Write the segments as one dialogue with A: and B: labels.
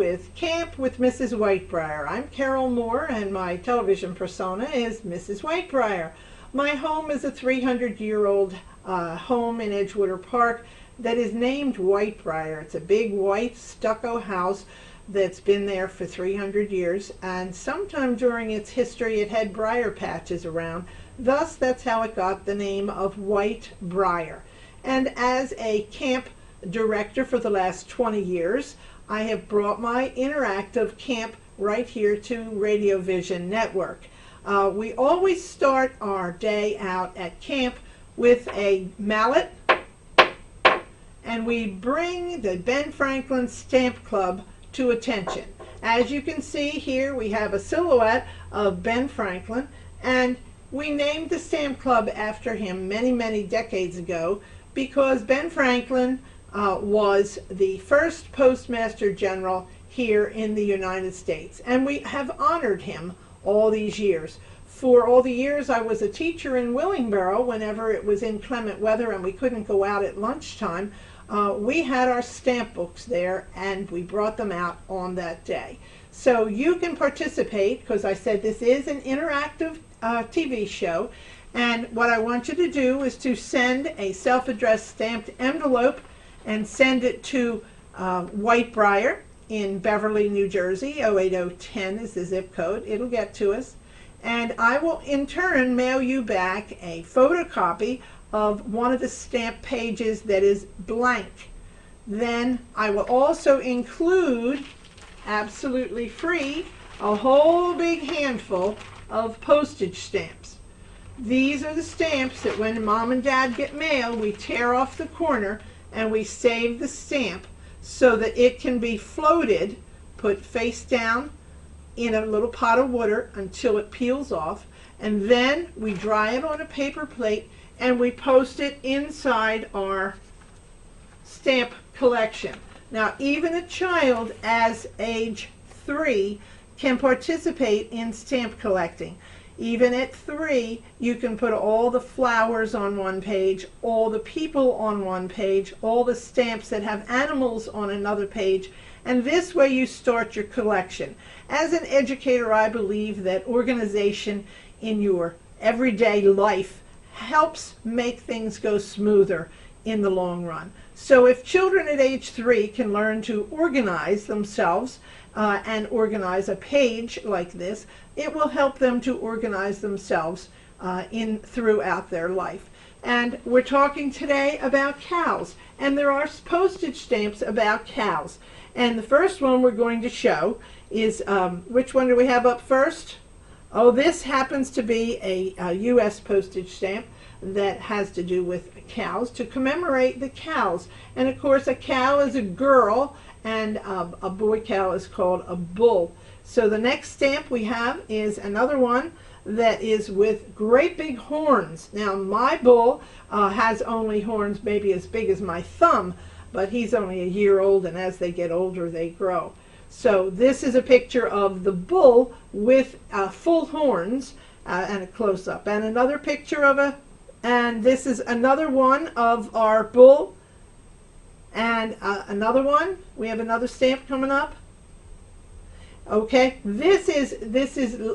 A: With Camp with Mrs. Whitebriar. I'm Carol Moore and my television persona is Mrs. Whitebriar. My home is a 300-year-old home in Edgewater Park that is named Whitebriar. It's a big white stucco house that's been there for 300 years, and sometime during its history it had briar patches around. Thus, that's how it got the name of Whitebriar. And as a camp director for the last 20 years, I have brought my interactive camp right here to Radio Vision Network. We always start our day out at camp with a mallet, and we bring the Ben Franklin Stamp Club to attention. As you can see here, we have a silhouette of Ben Franklin, and we named the Stamp Club after him many, many decades ago because Ben Franklin was the first Postmaster General here in the United States, and we have honored him all these years. For all the years I was a teacher in Willingboro, whenever it was inclement weather and we couldn't go out at lunchtime, we had our stamp books there and we brought them out on that day. So you can participate, because I said this is an interactive TV show, and what I want you to do is to send a self-addressed stamped envelope and send it to Whitebriar in Beverly, New Jersey. 08010 is the zip code. It'll get to us. And I will in turn mail you back a photocopy of one of the stamp pages that is blank. Then I will also include, absolutely free, a whole big handful of postage stamps. These are the stamps that when Mom and Dad get mail, we tear off the corner and we save the stamp so that it can be floated, put face down in a little pot of water until it peels off, and then we dry it on a paper plate and we post it inside our stamp collection. Now, even a child as age 3 can participate in stamp collecting. Even at 3, you can put all the flowers on one page, all the people on one page, all the stamps that have animals on another page, and this way you start your collection. As an educator, I believe that organization in your everyday life helps make things go smoother in the long run. So if children at age 3 can learn to organize themselves and organize a page like this, it will help them to organize themselves throughout their life. And we're talking today about cows, and there are postage stamps about cows. And the first one we're going to show is, which one do we have up first? Oh, this happens to be a U.S. postage stamp that has to do with cows, to commemorate the cows. And of course, a cow is a girl, and a boy cow is called a bull. So the next stamp we have is another one that is with great big horns. Now, my bull has only horns maybe as big as my thumb, but he's only a year old, and as they get older, they grow. So this is a picture of the bull with full horns and a close-up. And another picture of and this is another one of our bull. And another one. We have another stamp coming up. Okay, this is,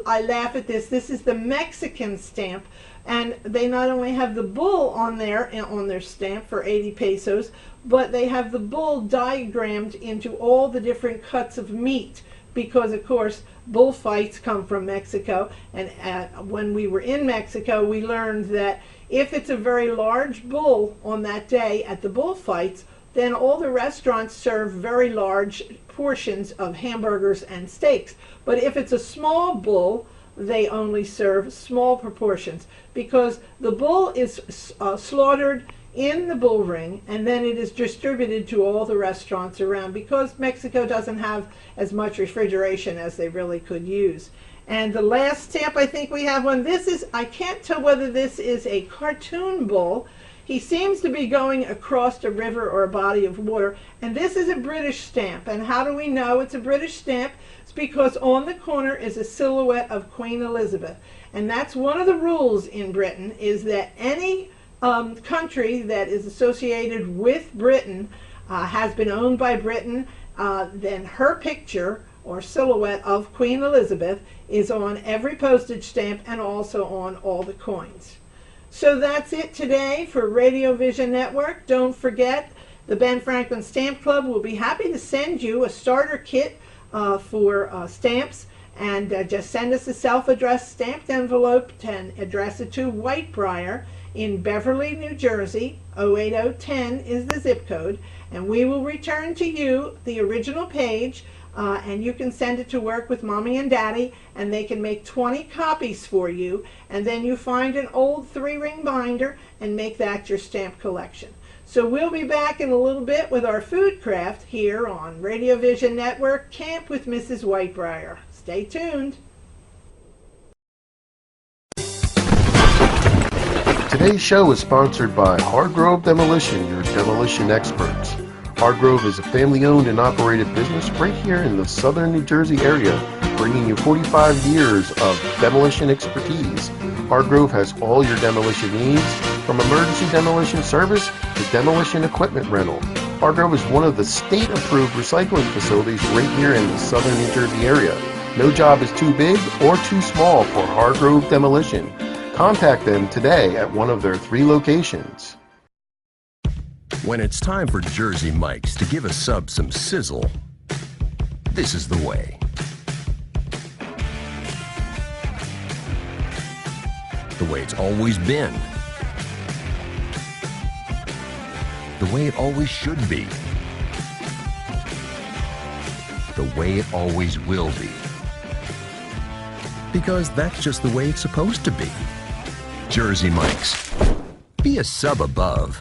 A: I laugh at this is the Mexican stamp, and they not only have the bull on their stamp for 80 pesos, but they have the bull diagrammed into all the different cuts of meat, because of course bullfights come from Mexico, and when we were in Mexico we learned that if it's a very large bull on that day at the bullfights, then all the restaurants serve very large portions of hamburgers and steaks. But if it's a small bull, they only serve small proportions, because the bull is slaughtered in the bull ring, and then it is distributed to all the restaurants around, because Mexico doesn't have as much refrigeration as they really could use. And the last stamp, I think we have one. This is, I can't tell whether this is a cartoon bull. He seems to be going across a river or a body of water, and this is a British stamp. And how do we know it's a British stamp? It's because on the corner is a silhouette of Queen Elizabeth. And that's one of the rules in Britain, is that any country that is associated with Britain has been owned by Britain then her picture or silhouette of Queen Elizabeth is on every postage stamp and also on all the coins. So that's it today for Radio Vision Network. Don't forget, the Ben Franklin Stamp Club will be happy to send you a starter kit for stamps, and just send us a self-addressed stamped envelope and address it to Whitebriar in Beverly, New Jersey. 08010 is the zip code, and we will return to you the original page, and you can send it to work with Mommy and Daddy, and they can make 20 copies for you, and then you find an old 3-ring binder and make that your stamp collection. So we'll be back in a little bit with our food craft here on Radio Vision Network, Camp with Mrs. Whitebriar. Stay tuned.
B: Today's show is sponsored by Hargrove Demolition, your demolition experts. Hargrove is a family-owned and operated business right here in the southern New Jersey area, bringing you 45 years of demolition expertise. Hargrove has all your demolition needs, from emergency demolition service to demolition equipment rental. Hargrove is one of the state-approved recycling facilities right here in the southern New Jersey area. No job is too big or too small for Hargrove Demolition. Contact them today at one of their 3 locations.
C: When it's time for Jersey Mike's to give a sub some sizzle, this is the way. The way it's always been. The way it always should be. The way it always will be. Because that's just the way it's supposed to be. Jersey Mike's. Be a sub above.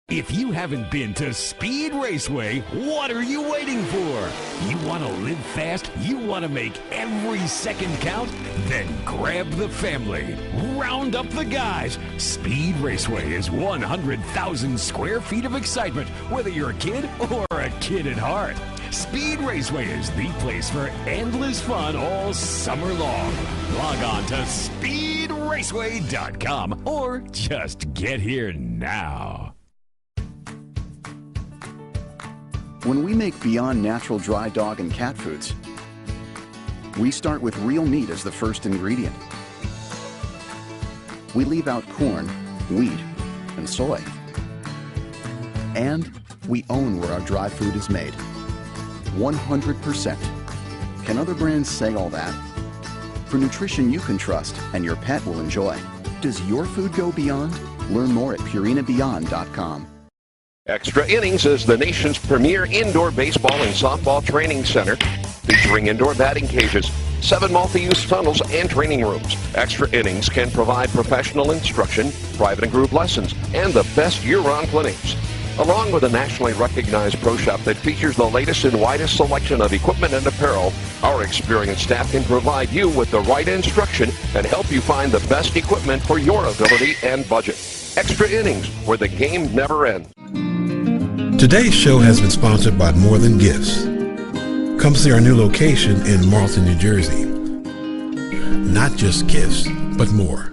D: If you haven't been to Speed Raceway, what are you waiting for? You want to live fast? You want to make every second count? Then grab the family. Round up the guys. Speed Raceway is 100,000 square feet of excitement, whether you're a kid or a kid at heart. Speed Raceway is the place for endless fun all summer long. Log on to speedraceway.com or just get here now.
E: When we make Beyond Natural dry dog and cat foods, we start with real meat as the first ingredient. We leave out corn, wheat, and soy. And we own where our dry food is made. 100%. Can other brands say all that? For nutrition you can trust and your pet will enjoy. Does your food go beyond? Learn more at purinabeyond.com.
F: Extra Innings is the nation's premier indoor baseball and softball training center, featuring indoor batting cages, 7 multi-use tunnels, and training rooms. Extra Innings can provide professional instruction, private and group lessons, and the best year-round clinics. Along with a nationally recognized pro shop that features the latest and widest selection of equipment and apparel, our experienced staff can provide you with the right instruction and help you find the best equipment for your ability and budget. Extra Innings, where the game never ends.
G: Today's show has been sponsored by More Than Gifts. Come see our new location in Marlton, New Jersey. Not just gifts, but more.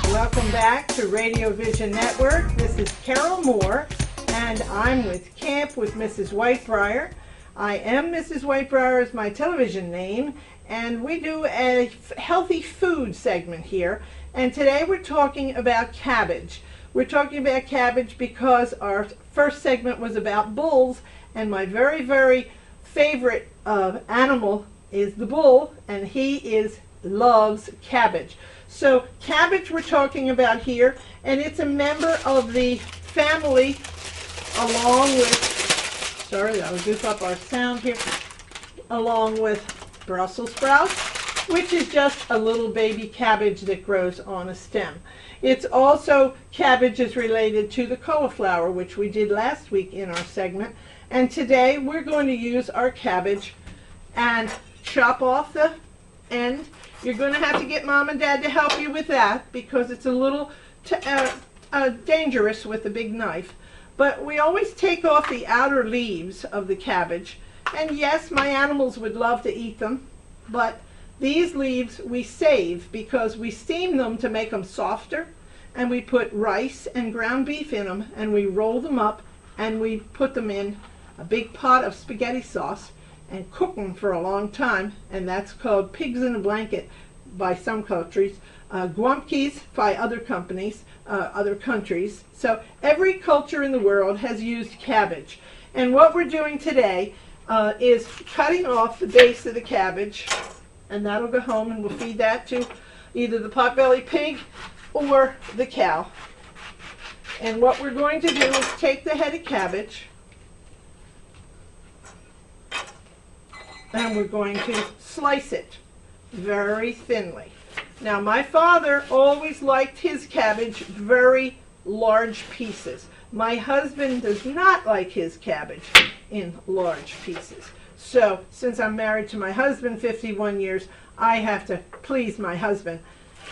A: Welcome back to Radio Vision Network. This is Carol Moore, and I'm with Camp with Mrs. Whitebriar. I am Mrs. Whitebriar is my television name, and we do a healthy food segment here. And today we're talking about cabbage. We're talking about cabbage because our first segment was about bulls, and my very, very favorite animal is the bull, and he loves cabbage. So cabbage we're talking about here, and it's a member of the family along with, sorry, I'll goof up our sound here, along with Brussels sprouts, which is just a little baby cabbage that grows on a stem. It's also, cabbage is related to the cauliflower, which we did last week in our segment. And today we're going to use our cabbage and chop off the end. You're going to have to get Mom and Dad to help you with that because it's a little dangerous with a big knife. But we always take off the outer leaves of the cabbage. And yes, my animals would love to eat them, but These leaves we save because we steam them to make them softer, and we put rice and ground beef in them, and we roll them up, and we put them in a big pot of spaghetti sauce and cook them for a long time, and that's called pigs in a blanket by some countries, guamkis by other companies, other countries. So every culture in the world has used cabbage. And what we're doing today is cutting off the base of the cabbage, and that'll go home, and we'll feed that to either the potbelly pig or the cow. And what we're going to do is take the head of cabbage, and we're going to slice it very thinly. Now, my father always liked his cabbage very large pieces. My husband does not like his cabbage in large pieces. So, since I'm married to my husband 51 years, I have to please my husband,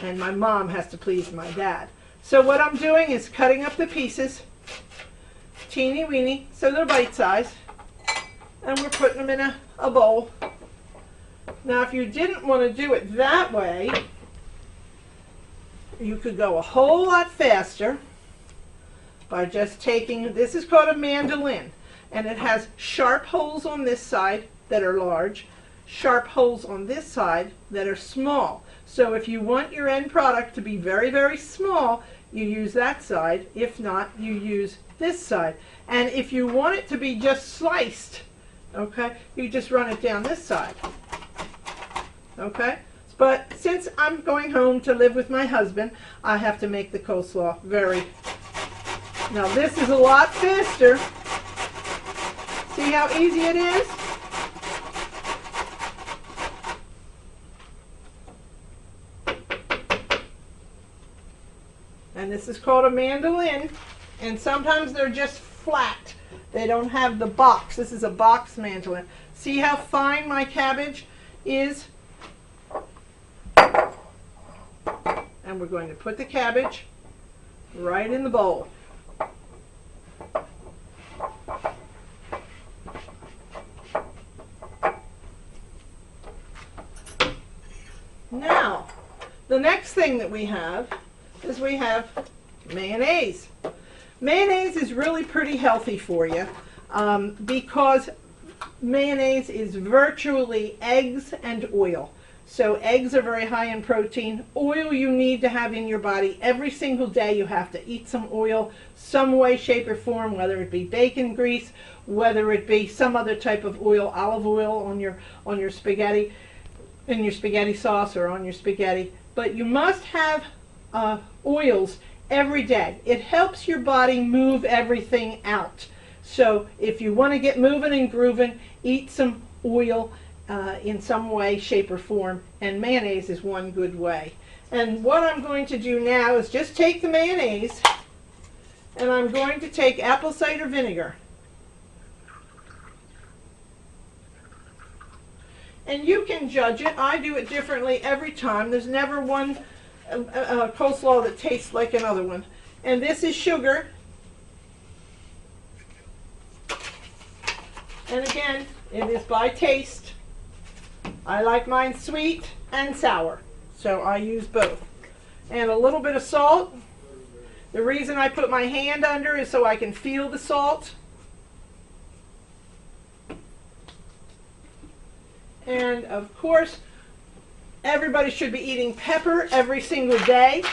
A: and my mom has to please my dad. So what I'm doing is cutting up the pieces, teeny weeny, so they're bite size, and we're putting them in a bowl. Now, if you didn't want to do it that way, you could go a whole lot faster by just taking, this is called a mandolin, and it has sharp holes on this side that are large, sharp holes on this side that are small. So if you want your end product to be very, very small, you use that side. If not, you use this side. And if you want it to be just sliced, okay, you just run it down this side. Okay? But since I'm going home to live with my husband, I have to make the coleslaw very... Now this is a lot faster. See how easy it is? And this is called a mandolin, and sometimes they're just flat. They don't have the box. This is a box mandolin. See how fine my cabbage is? And we're going to put the cabbage right in the bowl. Now, the next thing that we have is we have mayonnaise. Mayonnaise is really pretty healthy for you because mayonnaise is virtually eggs and oil. So eggs are very high in protein. Oil you need to have in your body every single day. You have to eat some oil, some way, shape, or form, whether it be bacon grease, whether it be some other type of oil, olive oil on your spaghetti, in your spaghetti sauce or on your spaghetti. But you must have oils every day. It helps your body move everything out. So if you want to get moving and grooving, eat some oil in some way, shape, or form, and mayonnaise is one good way. And what I'm going to do now is just take the mayonnaise, and I'm going to take apple cider vinegar. And you can judge it. I do it differently every time. There's never one coleslaw that tastes like another one. And this is sugar. And again, it is by taste. I like mine sweet and sour, so I use both. And a little bit of salt. The reason I put my hand under is so I can feel the salt. And of course, everybody should be eating pepper every single day.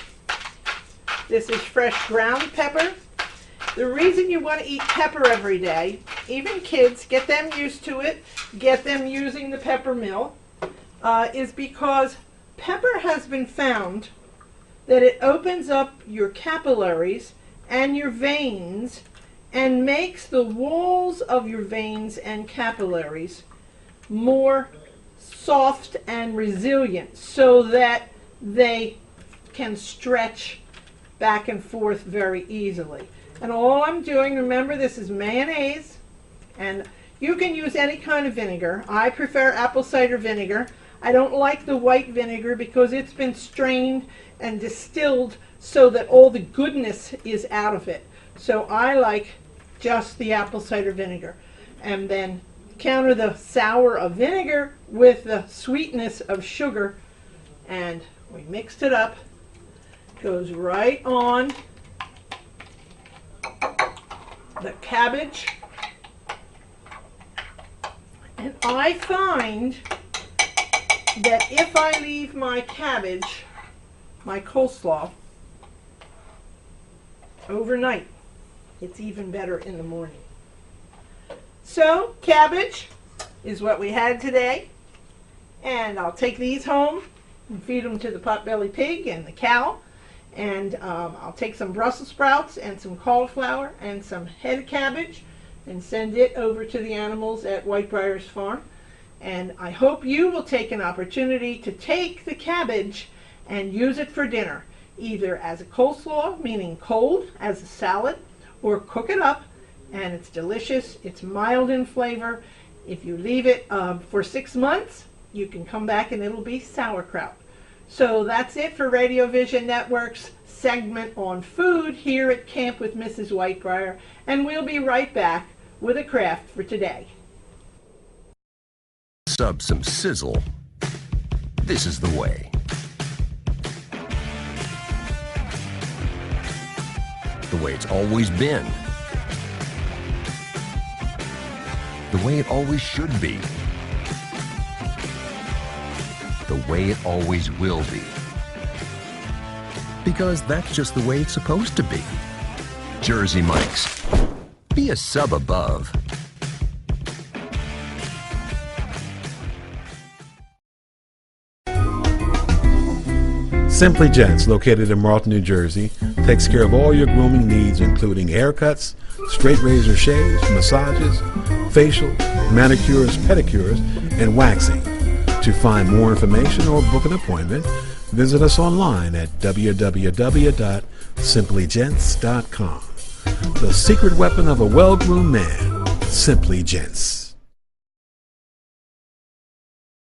A: This is fresh ground pepper. The reason you want to eat pepper every day, even kids, get them used to it, get them using the pepper mill, is because pepper has been found that it opens up your capillaries and your veins and makes the walls of your veins and capillaries more soft and resilient so that they can stretch back and forth very easily. And all I'm doing, remember, this is mayonnaise, and you can use any kind of vinegar. I prefer apple cider vinegar. I don't like the white vinegar because it's been strained and distilled so that all the goodness is out of it. So I like just the apple cider vinegar. And then counter the sour of vinegar with the sweetness of sugar, and we mixed it up. Goes right on the cabbage. And I find that if I leave my cabbage, my coleslaw, overnight, it's even better in the morning. So, cabbage is what we had today. And I'll take these home and feed them to the potbelly pig and the cow. And I'll take some Brussels sprouts and some cauliflower and some head cabbage and send it over to the animals at Whitebriar's farm. And I hope you will take an opportunity to take the cabbage and use it for dinner, either as a coleslaw, meaning cold, as a salad, or cook it up, and it's delicious. It's mild in flavor. If you leave it for 6 months, you can come back and it'll be sauerkraut. So that's it for Radio Vision Network's segment on food here at Camp with Mrs. Whitebriar, and we'll be right back with a craft for today.
C: Sub some sizzle. This is the way. The way it's always been. The way it always should be. The way it always will be. Because that's just the way it's supposed to be. Jersey Mike's. Be a sub above.
G: Simply Gents, located in Marlton, New Jersey, takes care of all your grooming needs, including haircuts, straight razor shaves, massages, facial, manicures, pedicures, and waxing. To find more information or book an appointment, visit us online at www.simplygents.com. The secret weapon of a well-groomed man, Simply Gents.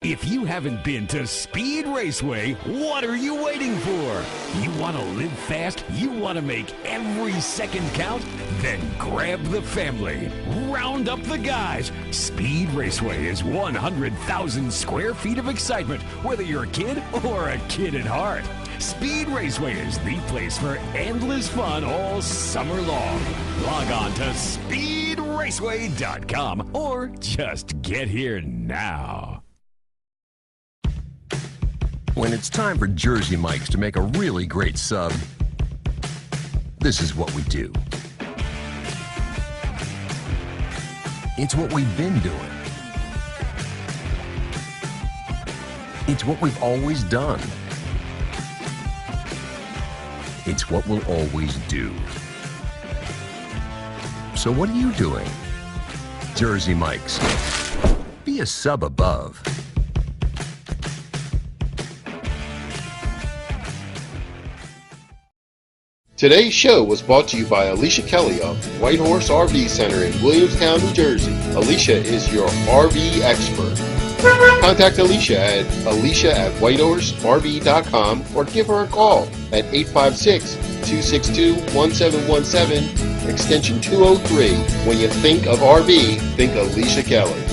D: If you haven't been to Speed Raceway, what are you waiting for? You want to live fast? You want to make every second count? Then grab the family. Round up the guys. Speed Raceway is 100,000 square feet of excitement, whether you're a kid or a kid at heart. Speed Raceway is the place for endless fun all summer long. Log on to speedraceway.com or just get here now.
C: When it's time for Jersey Mike's to make a really great sub, this is what we do. It's what we've been doing. It's what we've always done. It's what we'll always do. So what are you doing? Jersey Mike's. Be a sub above.
B: Today's show was brought to you by Alicia Kelly of White Horse RV Center in Williamstown, New Jersey. Alicia is your RV expert. Contact Alicia at alicia@whitehorserv.com or give her a call at 856-262-1717, extension 203. When you think of RV, think Alicia Kelly.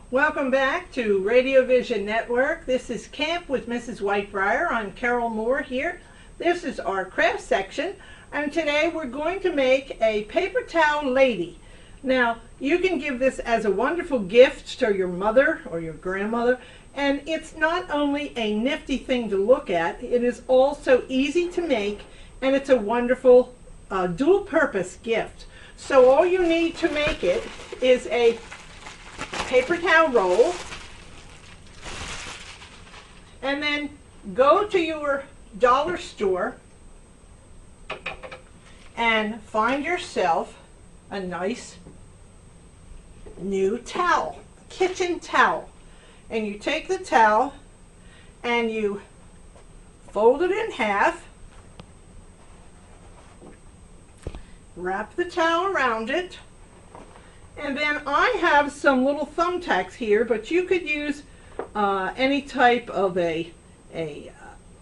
A: Welcome back to Radio Vision Network. This is Camp with Mrs. Whitebriar. I'm Carol Moore here. This is our craft section, and today we're going to make a paper towel lady. Now, you can give this as a wonderful gift to your mother or your grandmother, and it's not only a nifty thing to look at, it is also easy to make, and it's a wonderful dual-purpose gift. So all you need to make it is a paper towel roll, and then go to your dollar store and find yourself a nice new towel, kitchen towel, and you take the towel and you fold it in half, wrap the towel around it. And then I have some little thumbtacks here, but you could use any type of a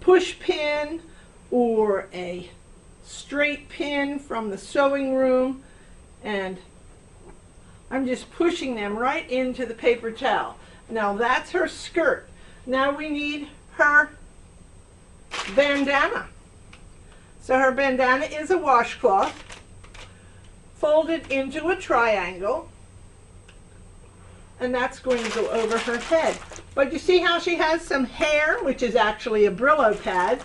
A: push pin or a straight pin from the sewing room, and I'm just pushing them right into the paper towel. Now that's her skirt. Now we need her bandana. So her bandana is a washcloth folded into a triangle, and that's going to go over her head. But you see how she has some hair, which is actually a Brillo pad.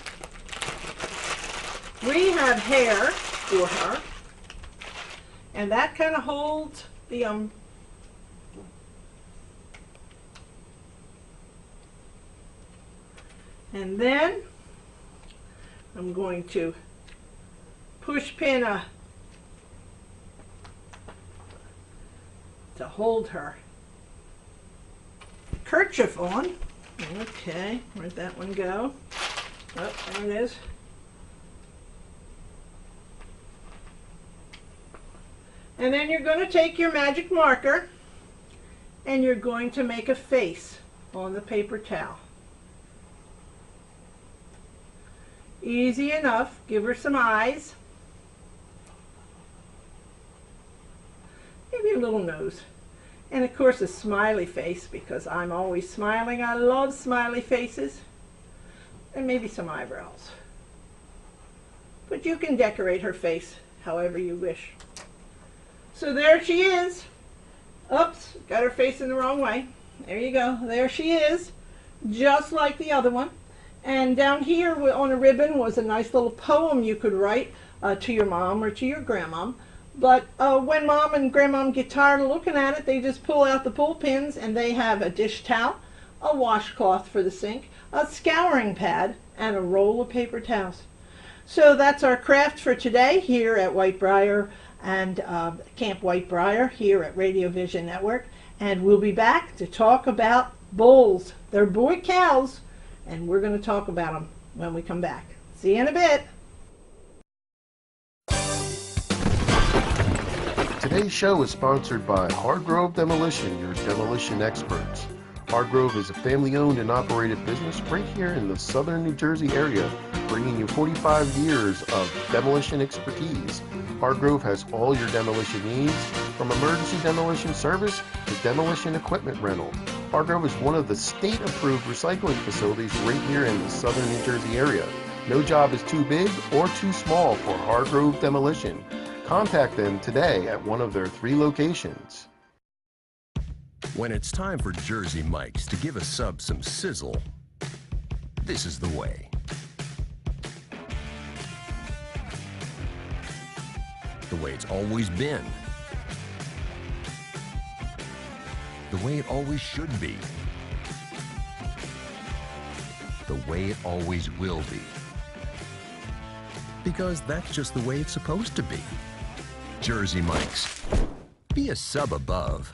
A: We have hair for her, and that kind of holds the and then I'm going to push pin to hold her kerchief on. Okay, where'd that one go? Oh, there it is. And then you're going to take your magic marker and you're going to make a face on the paper towel. Easy enough. Give her some eyes. Maybe a little nose. And of course a smiley face, because I'm always smiling. I love smiley faces. And maybe some eyebrows. But you can decorate her face however you wish. So there she is. Oops, got her face in the wrong way. There you go. There she is, just like the other one. And down here on a ribbon was a nice little poem you could write to your mom or to your grandmom. But when mom and grandmom get tired of looking at it, they just pull out the pull pins, and they have a dish towel, a washcloth for the sink, a scouring pad, and a roll of paper towels. So that's our craft for today here at Whitebriar and Camp Whitebriar here at Radio Vision Network. And we'll be back to talk about bulls. They're boy cows, and we're going to talk about them when we come back. See you in a bit.
B: Today's show is sponsored by Hargrove Demolition, your demolition experts. Hargrove is a family-owned and operated business right here in the southern New Jersey area, bringing you 45 years of demolition expertise. Hargrove has all your demolition needs, from emergency demolition service to demolition equipment rental. Hargrove is one of the state-approved recycling facilities right here in the southern New Jersey area. No job is too big or too small for Hargrove Demolition. Contact them today at one of their 3 locations.
C: When it's time for Jersey Mike's to give a sub some sizzle, this is the way. The way it's always been. The way it always should be. The way it always will be. Because that's just the way it's supposed to be. Jersey Mike's. Be a sub above.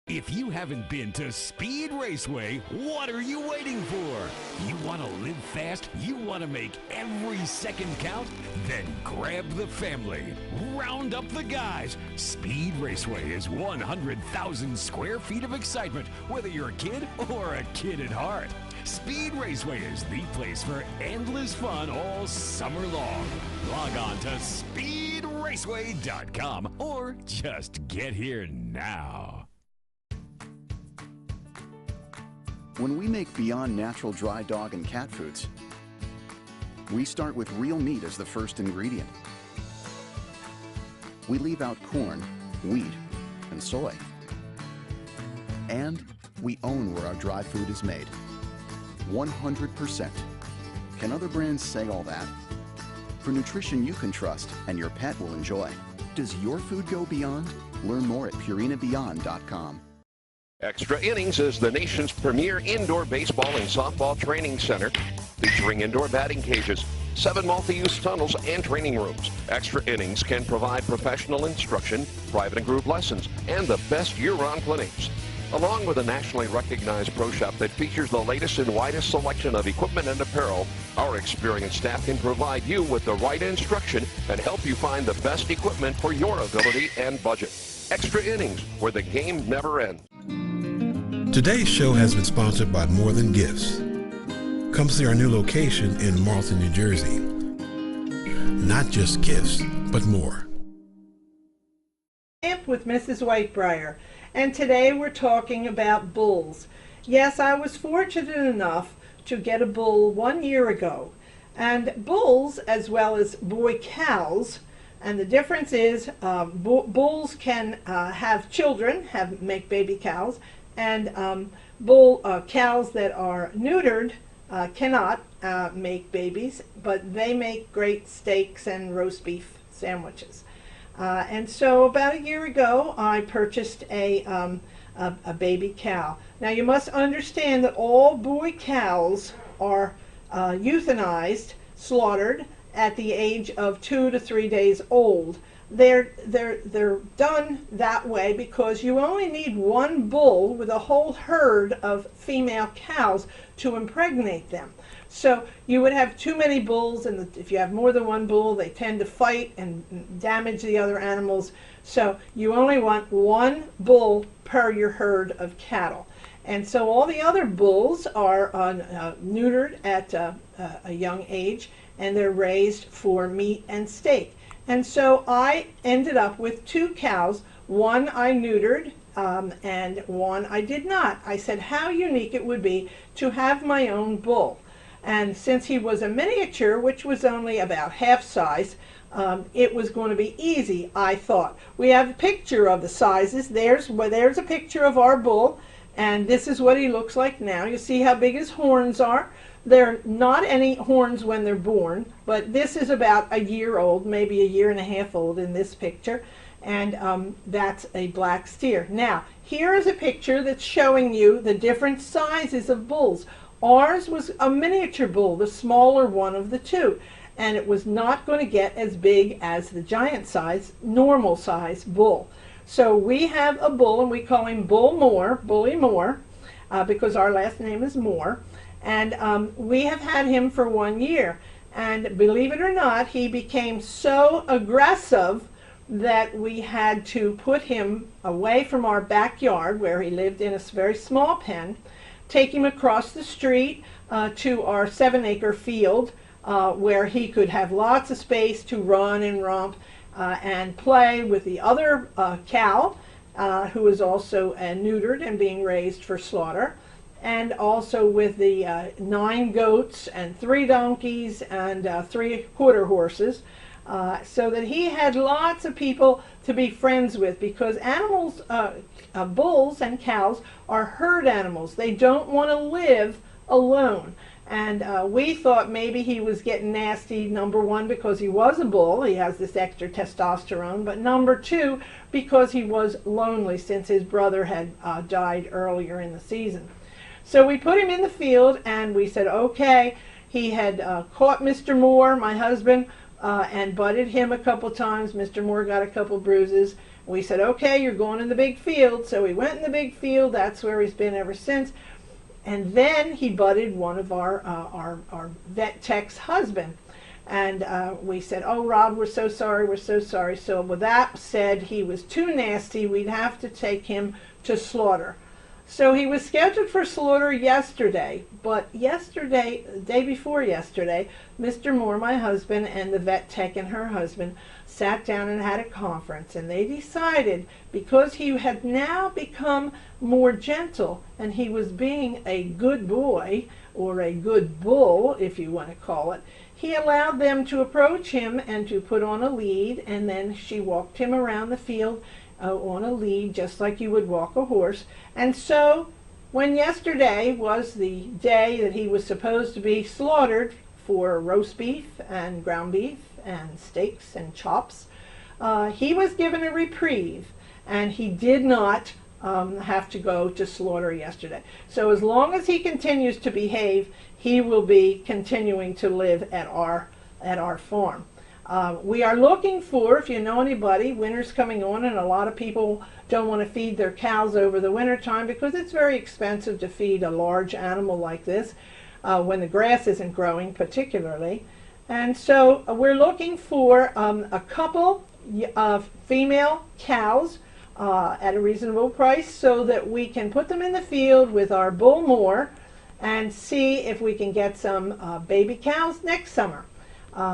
D: If you haven't been to Speed Raceway, what are you waiting for? You want to live fast? You want to make every second count? Then grab the family. Round up the guys. Speed Raceway is 100,000 square feet of excitement, whether you're a kid or a kid at heart. Speed Raceway is the place for endless fun all summer long. Log on to speedraceway.com or just get here now.
E: When we make Beyond Natural dry dog and cat foods, we start with real meat as the first ingredient. We leave out corn, wheat, and soy. And we own where our dry food is made. 100%. Can other brands say all that? For nutrition you can trust and your pet will enjoy. Does your food go beyond? Learn more at purinabeyond.com.
F: Extra Innings is the nation's premier indoor baseball and softball training center, featuring indoor batting cages, 7 multi-use tunnels, and training rooms. Extra Innings can provide professional instruction, private and group lessons, and the best year-round clinics. Along with a nationally recognized pro shop that features the latest and widest selection of equipment and apparel, our experienced staff can provide you with the right instruction and help you find the best equipment for your ability and budget. Extra Innings, where the game never ends.
G: Today's show has been sponsored by More Than Gifts. Come see our new location in Marlton, New Jersey. Not just gifts, but more.
A: With Mrs. Whitebriar, and today we're talking about bulls. Yes, I was fortunate enough to get a bull 1 year ago, and bulls, as well as boy cows, and the difference is bulls can have children, make baby cows, and bull cows that are neutered cannot make babies, but they make great steaks and roast beef sandwiches. And so about a year ago, I purchased a baby cow. Now you must understand that all boy cows are euthanized, slaughtered at the age of 2 to 3 days old. They're done that way because you only need one bull with a whole herd of female cows to impregnate them. So you would have too many bulls, and if you have more than one bull, they tend to fight and damage the other animals. So you only want one bull per your herd of cattle. And so all the other bulls are neutered at a young age, and they're raised for meat and steak. And so I ended up with 2 cows. One I neutered, and one I did not. I said how unique it would be to have my own bull. And since he was a miniature, which was only about half size, it was going to be easy, I thought. We have a picture of the sizes. There's a picture of our bull, and this is what he looks like now. You see how big his horns are. They're not any horns when they're born, but this is about a year old, maybe a year and a half old in this picture, and that's a black steer. Now, here is a picture that's showing you the different sizes of bulls. Ours was a miniature bull, the smaller one of the 2, and it was not going to get as big as the giant size, normal size bull. So we have a bull, and we call him Bully Moore, because our last name is Moore, and we have had him for 1 year. And believe it or not, he became so aggressive that we had to put him away from our backyard, where he lived in a very small pen, take him across the street to our 7-acre field where he could have lots of space to run and romp and play with the other cow who is also neutered and being raised for slaughter, and also with the 9 goats and 3 donkeys and 3 quarter horses, so that he had lots of people to be friends with, because animals, bulls and cows, are herd animals. They don't want to live alone. And we thought maybe he was getting nasty, number 1, because he was a bull, he has this extra testosterone, but number 2, because he was lonely since his brother had died earlier in the season. So we put him in the field, and we said, okay, he had caught Mr. Moore, my husband, and butted him a couple times. Mr. Moore got a couple bruises. We said, okay, you're going in the big field. So we went in the big field. That's where he's been ever since. And then he butted one of our vet tech's husband. And we said, oh, Rob, we're so sorry, we're so sorry. So with that said, he was too nasty. We'd have to take him to slaughter. So he was scheduled for slaughter yesterday, but yesterday, the day before yesterday, Mr. Moore, my husband, and the vet tech and her husband sat down and had a conference, and they decided, because he had now become more gentle and he was being a good boy, or a good bull, if you want to call it, he allowed them to approach him and to put on a lead, and then she walked him around the field on a lead, just like you would walk a horse. And so when yesterday was the day that he was supposed to be slaughtered for roast beef and ground beef and steaks and chops, he was given a reprieve, and he did not have to go to slaughter yesterday. So as long as he continues to behave, he will be continuing to live at our farm. We are looking for, if you know anybody, winter's coming on, and a lot of people don't want to feed their cows over the winter time because it's very expensive to feed a large animal like this when the grass isn't growing particularly. And so we're looking for a couple of female cows at a reasonable price so that we can put them in the field with our bull Moore and see if we can get some baby cows next summer.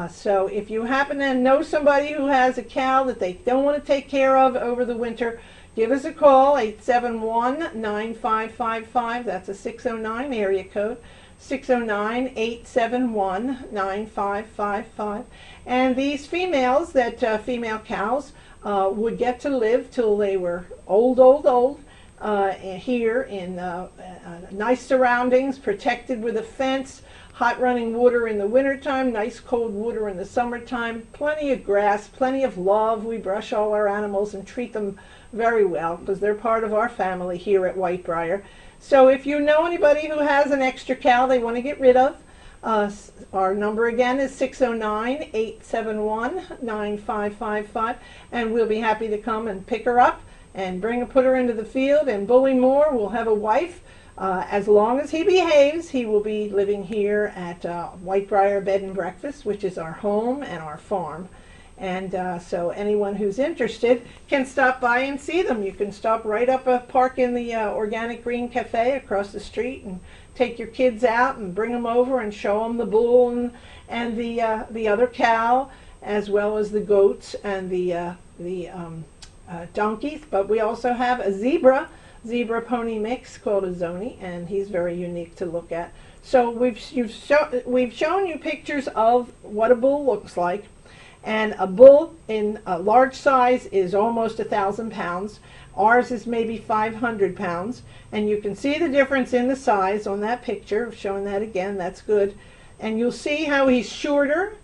A: So if you happen to know somebody who has a cow that they don't want to take care of over the winter, give us a call, 871-9555. That's a 609 area code, 609-871-9555. And these females, female cows, would get to live till they were old, here in nice surroundings, protected with a fence, hot running water in the wintertime, nice cold water in the summertime, plenty of grass, plenty of love. We brush all our animals and treat them very well because they're part of our family here at Whitebriar. So if you know anybody who has an extra cow they want to get rid of, our number again is 609-871-9555, and we'll be happy to come and pick her up and put her into the field. And Bully Moore will have a wife. As long as he behaves, he will be living here at Whitebriar Bed and Breakfast, which is our home and our farm. And so anyone who's interested can stop by and see them. You can stop right up a park in the Organic Green Cafe across the street and take your kids out and bring them over and show them the bull and the other cow, as well as the goats and the donkeys. But we also have a zebra pony mix called a Zoni, and he's very unique to look at. So we've shown you pictures of what a bull looks like, and a bull in a large size is almost 1,000 pounds. Ours is maybe 500 pounds, and you can see the difference in the size on that picture. Showing that again, that's good. And you'll see how he's shorter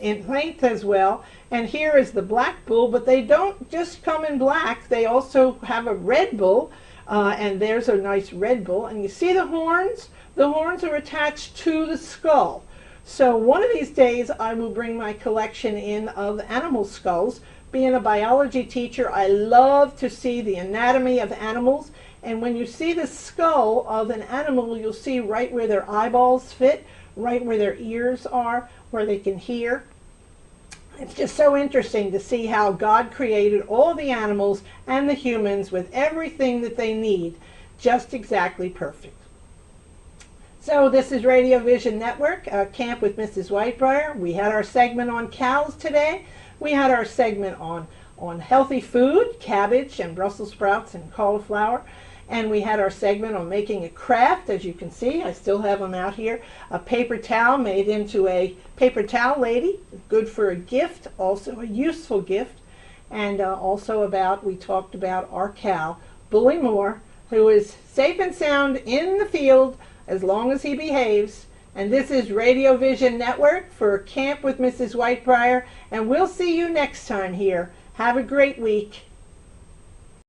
A: in length as well. And here is the black bull, but they don't just come in black. They also have a red bull, and there's a nice red bull. And you see the horns? The horns are attached to the skull. So one of these days I will bring my collection in of animal skulls. Being a biology teacher, I love to see the anatomy of animals. And when you see the skull of an animal, you'll see right where their eyeballs fit, right where their ears are, where they can hear. It's just so interesting to see how God created all the animals and the humans with everything that they need, just exactly perfect. So this is Radio Vision Network, Camp with Mrs. Whitebriar. We had our segment on cows today. We had our segment on healthy food, cabbage and Brussels sprouts and cauliflower. And we had our segment on making a craft. As you can see, I still have them out here. A paper towel made into a paper towel lady, good for a gift, also a useful gift. And we talked about our cow, Bully Moore, who is safe and sound in the field as long as he behaves. And this is Radio Vision Network for Camp with Mrs. Whitebriar. And we'll see you next time here. Have a great week.